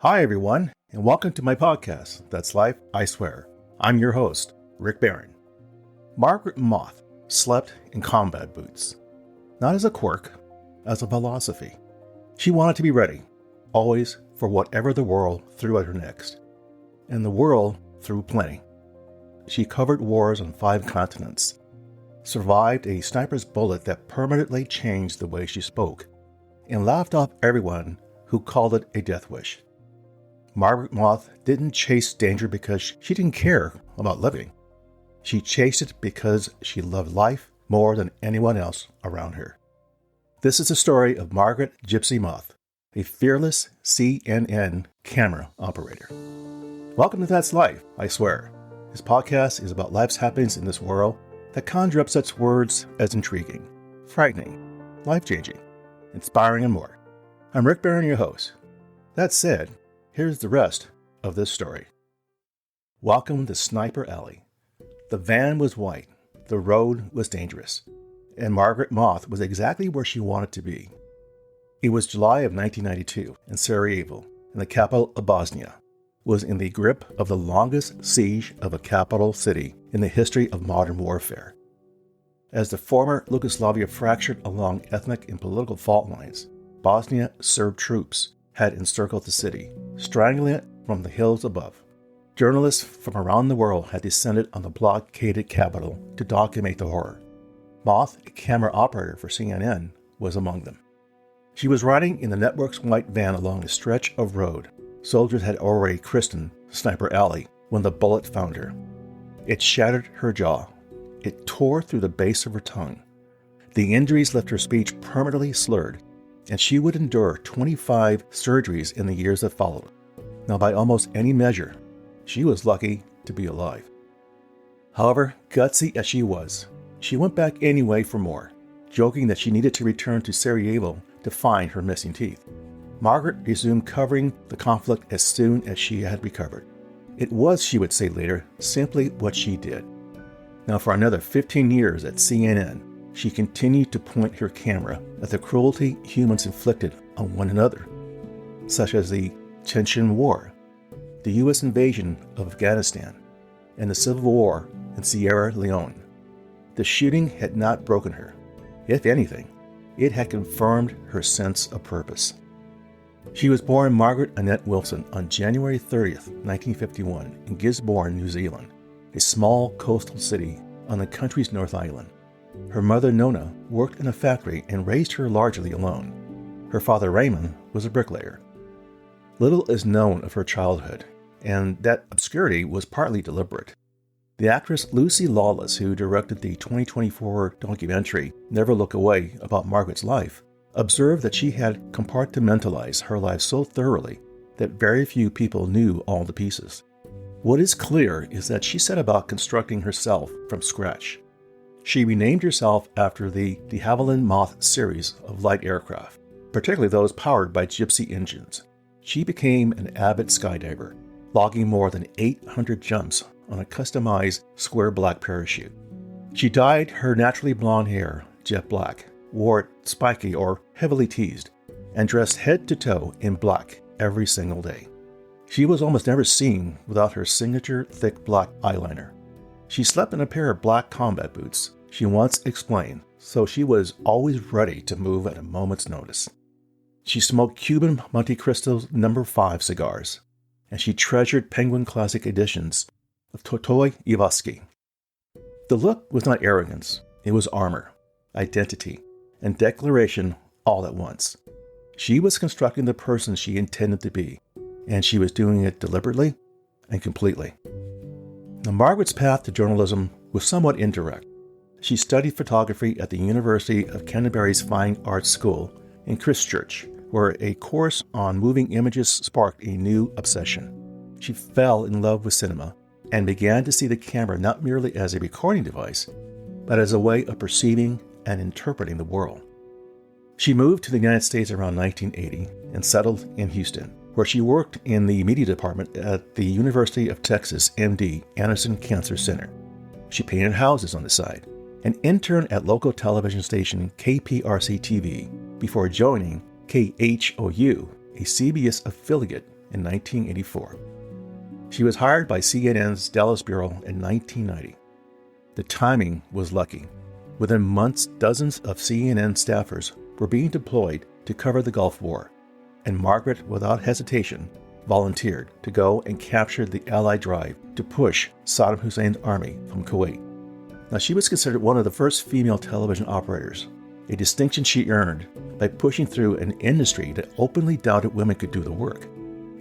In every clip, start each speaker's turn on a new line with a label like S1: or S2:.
S1: Hi, everyone, and welcome to my podcast, That's Life, I Swear. I'm your host, Rick Barron. Margaret Moth slept in combat boots, not as a quirk, as a philosophy. She wanted to be ready, always for whatever the world threw at her next. And the world threw plenty. She covered wars on 5 continents, survived a sniper's bullet that permanently changed the way she spoke, and laughed off everyone who called it a death wish. Margaret Moth didn't chase danger because she didn't care about living. She chased it because she loved life more than anyone else around her. This is the story of Margaret Gipsy Moth, a fearless CNN camera operator. Welcome to That's Life, I Swear. This podcast is about life's happenings in this world that conjure up such words as intriguing, frightening, life-changing, inspiring, and more. I'm Rick Barron, your host. That said, here's the rest of this story. Welcome to Sniper Alley. The van was white, the road was dangerous, and Margaret Moth was exactly where she wanted to be. It was July of 1992, and Sarajevo, in the capital of Bosnia, was in the grip of the longest siege of a capital city in the history of modern warfare. As the former Yugoslavia fractured along ethnic and political fault lines, Bosnia Serb troops had encircled the city, strangling it from the hills above. Journalists from around the world had descended on the blockaded capital to document the horror. Moth, a camera operator for CNN, was among them. She was riding in the network's white van along a stretch of road soldiers had already christened Sniper Alley when the bullet found her. It shattered her jaw. It tore through the base of her tongue. The injuries left her speech permanently slurred, and she would endure 25 surgeries in the years that followed. Now, by almost any measure, she was lucky to be alive. However, gutsy as she was, she went back anyway for more, joking that she needed to return to Sarajevo to find her missing teeth. Margaret resumed covering the conflict as soon as she had recovered. It was, she would say later, simply what she did. Now, for another 15 years at CNN, she continued to point her camera at the cruelty humans inflicted on one another, such as the Chechen War, the U.S. invasion of Afghanistan, and the Civil War in Sierra Leone. The shooting had not broken her. If anything, it had confirmed her sense of purpose. She was born Margaret Annette Wilson on January 30th, 1951, in Gisborne, New Zealand, a small coastal city on the country's North Island. Her mother, Nona, worked in a factory and raised her largely alone. Her father, Raymond, was a bricklayer. Little is known of her childhood, and that obscurity was partly deliberate. The actress Lucy Lawless, who directed the 2024 documentary Never Look Away about Margaret's life, observed that she had compartmentalized her life so thoroughly that very few people knew all the pieces. What is clear is that she set about constructing herself from scratch. She renamed herself after the de Havilland Moth series of light aircraft, particularly those powered by Gypsy engines. She became an avid skydiver, logging more than 800 jumps on a customized square black parachute. She dyed her naturally blonde hair jet black, wore it spiky or heavily teased, and dressed head to toe in black every single day. She was almost never seen without her signature thick black eyeliner. She slept in a pair of black combat boots, she once explained, so she was always ready to move at a moment's notice. She smoked Cuban Monte Cristo No. 5 cigars, and she treasured Penguin Classic editions of Tolstoy Yevsky. The look was not arrogance, it was armor, identity, and declaration all at once. She was constructing the person she intended to be, and she was doing it deliberately and completely. Now, Margaret's path to journalism was somewhat indirect. She studied photography at the University of Canterbury's Fine Arts School in Christchurch, where a course on moving images sparked a new obsession. She fell in love with cinema and began to see the camera not merely as a recording device, but as a way of perceiving and interpreting the world. She moved to the United States around 1980 and settled in Houston, where she worked in the media department at the University of Texas MD Anderson Cancer Center. She painted houses on the side, and interned at local television station KPRC TV before joining KHOU, a CBS affiliate in 1984. She was hired by CNN's Dallas Bureau in 1990. The timing was lucky. Within months, dozens of CNN staffers were being deployed to cover the Gulf War, and Margaret, without hesitation, volunteered to go and capture the Allied drive to push Saddam Hussein's army from Kuwait. Now, she was considered one of the first female television operators, a distinction she earned by pushing through an industry that openly doubted women could do the work.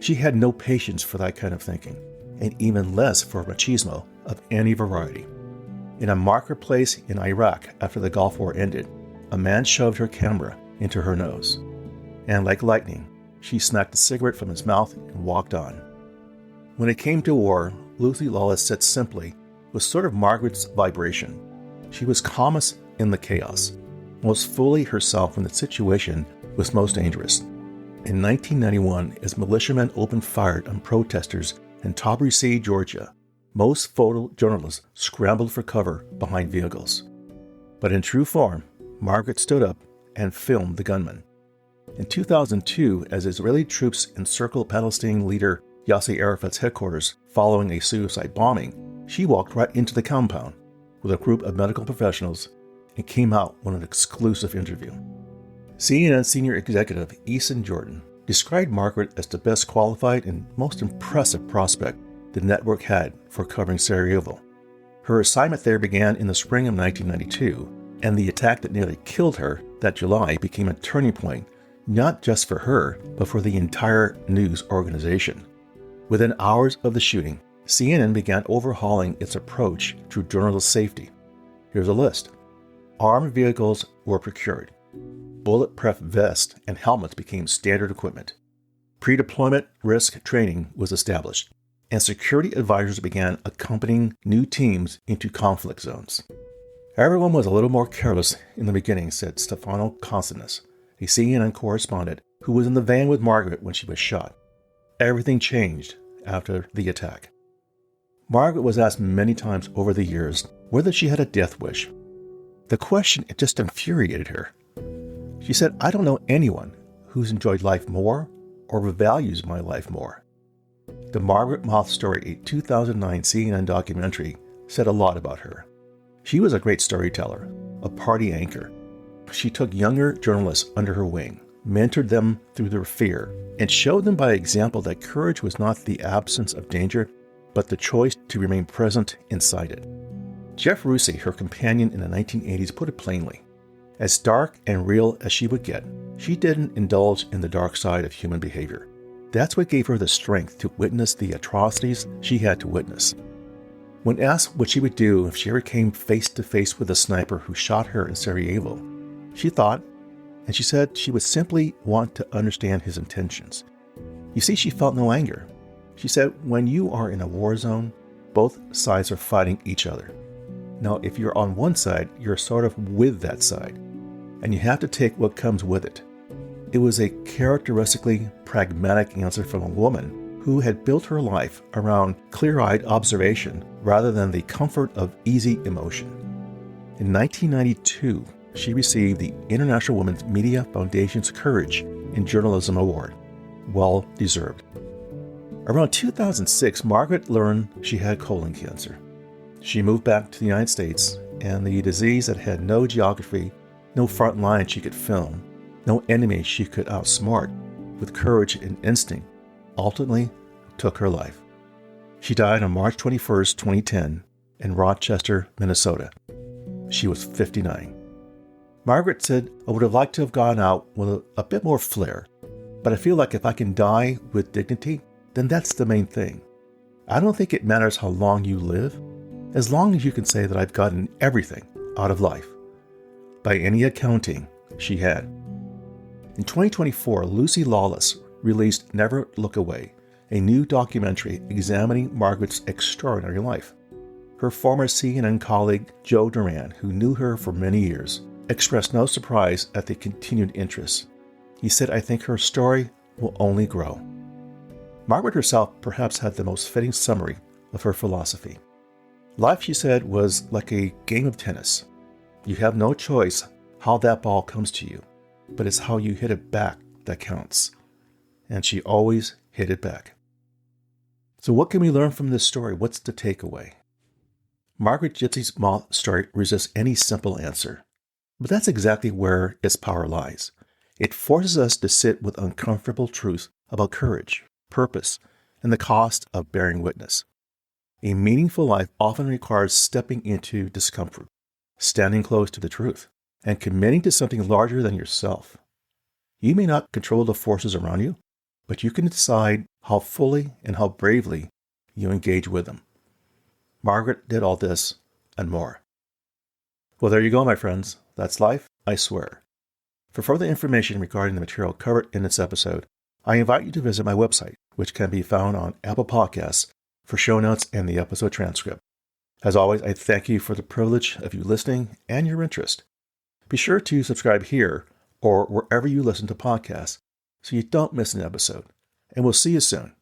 S1: She had no patience for that kind of thinking, and even less for machismo of any variety. In a marketplace in Iraq after the Gulf War ended, a man shoved her camera into her nose. And like lightning, she smacked a cigarette from his mouth and walked on. When it came to war, Lucy Lawless said simply, was sort of Margaret's vibration. She was calmest in the chaos, most fully herself when the situation was most dangerous. In 1991, as militiamen opened fire on protesters in Tbilisi, Georgia, most photojournalists scrambled for cover behind vehicles. But in true form, Margaret stood up and filmed the gunman. In 2002, as Israeli troops encircled Palestinian leader Yasser Arafat's headquarters following a suicide bombing, she walked right into the compound with a group of medical professionals and came out with an exclusive interview. CNN senior executive Eason Jordan described Margaret as the best qualified and most impressive prospect the network had for covering Sarajevo. Her assignment there began in the spring of 1992, and the attack that nearly killed her that July became a turning point, not just for her, but for the entire news organization. Within hours of the shooting, CNN began overhauling its approach to journalist safety. Here's a list. Armed vehicles were procured. Bulletproof vests and helmets became standard equipment. Pre-deployment risk training was established, and security advisors began accompanying new teams into conflict zones. Everyone was a little more careless in the beginning, said Stefano Constantinos, a CNN correspondent who was in the van with Margaret when she was shot. Everything changed after the attack. Margaret was asked many times over the years whether she had a death wish. The question just infuriated her. She said, "I don't know anyone who's enjoyed life more or values my life more." The Margaret Moth story, a 2009 CNN documentary, said a lot about her. She was a great storyteller, a party anchor. She took younger journalists under her wing, mentored them through their fear, and showed them by example that courage was not the absence of danger, but the choice to remain present inside it. Jeff Rusi, her companion in the 1980s, put it plainly. As dark and real as she would get, she didn't indulge in the dark side of human behavior. That's what gave her the strength to witness the atrocities she had to witness. When asked what she would do if she ever came face to face with a sniper who shot her in Sarajevo, she thought, and she said she would simply want to understand his intentions. You see, she felt no anger. She said, when you are in a war zone, both sides are fighting each other. Now, if you're on one side, you're sort of with that side, and you have to take what comes with it. It was a characteristically pragmatic answer from a woman who had built her life around clear-eyed observation rather than the comfort of easy emotion. In 1992, she received the International Women's Media Foundation's Courage in Journalism Award. Well deserved. Around 2006, Margaret learned she had colon cancer. She moved back to the United States, and the disease that had no geography, no front line she could film, no enemy she could outsmart, with courage and instinct, ultimately took her life. She died on March 21, 2010, in Rochester, Minnesota. She was 59. Margaret said, "I would have liked to have gone out with a bit more flair, but I feel like if I can die with dignity, then that's the main thing. I don't think it matters how long you live, as long as you can say that I've gotten everything out of life." By any accounting, she had. In 2024, Lucy Lawless released Never Look Away, a new documentary examining Margaret's extraordinary life. Her former CNN colleague, Joe Duran, who knew her for many years, expressed no surprise at the continued interest. He said, "I think her story will only grow." Margaret herself perhaps had the most fitting summary of her philosophy. Life, she said, was like a game of tennis. You have no choice how that ball comes to you, but it's how you hit it back that counts. And she always hit it back. So what can we learn from this story? What's the takeaway? Margaret Gipsy Moth story resists any simple answer, but that's exactly where its power lies. It forces us to sit with uncomfortable truth about courage, purpose, and the cost of bearing witness. A meaningful life often requires stepping into discomfort, standing close to the truth, and committing to something larger than yourself. You may not control the forces around you, but you can decide how fully and how bravely you engage with them. Margaret did all this and more. Well, there you go, my friends. That's life, I swear. For further information regarding the material covered in this episode, I invite you to visit my website, which can be found on Apple Podcasts, for show notes and the episode transcript. As always, I thank you for the privilege of you listening and your interest. Be sure to subscribe here or wherever you listen to podcasts so you don't miss an episode. And we'll see you soon.